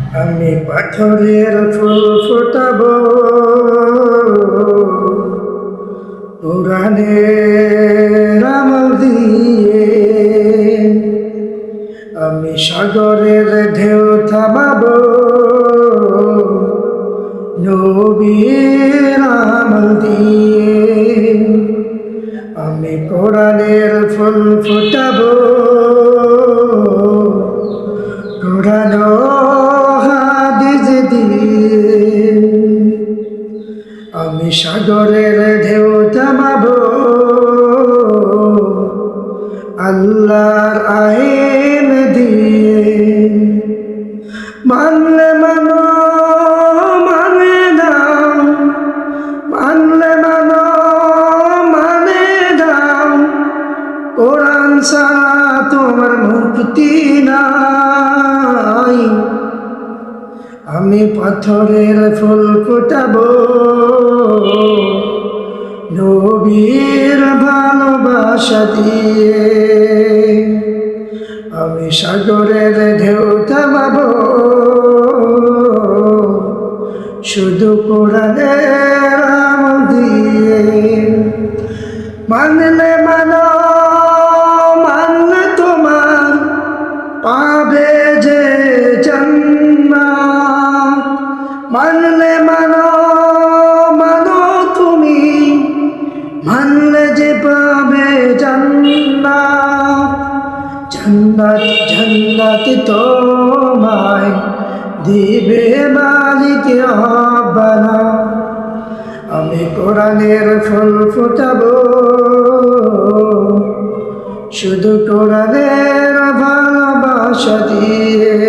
আমি পাথরের ফুল ফোটাবো কোরআনের আমল দিয়ে, আমি সাগরের ঢেউ থামাবো নবীর আমল দিয়ে। আমি কোরআনের ফুল ফোটাবো কোরআন ও হাদিস দিয়ে, আমি সাগরের ঢেউ থামাবো আল্লাহর আইন দিয়ে। মানলে মানো, মানে দাও, মানলে মানো, মানে দাও, কোরআন ছাড়া তোমার মুক্তি নাই। আমি পাথরের ফুল ফোটাবো নবীর ভালোবাসা দিয়ে, আমি সাগরের ঢেউ থামাবো শুধু কোরআনের আমল দিয়ে। মানলে মানো, মানলে তোমার পাবে যে জান্নাত। মানলে মানো, মানো তুমি, মানলে যে পাবে জান্নাত। জান্নাত জান্নাত তোমায় দিবে মালিক রব্বানা। আমি কোরআনের ফুল ফোটাবো শুধু কোরআনের ভালোবাসা দিয়ে।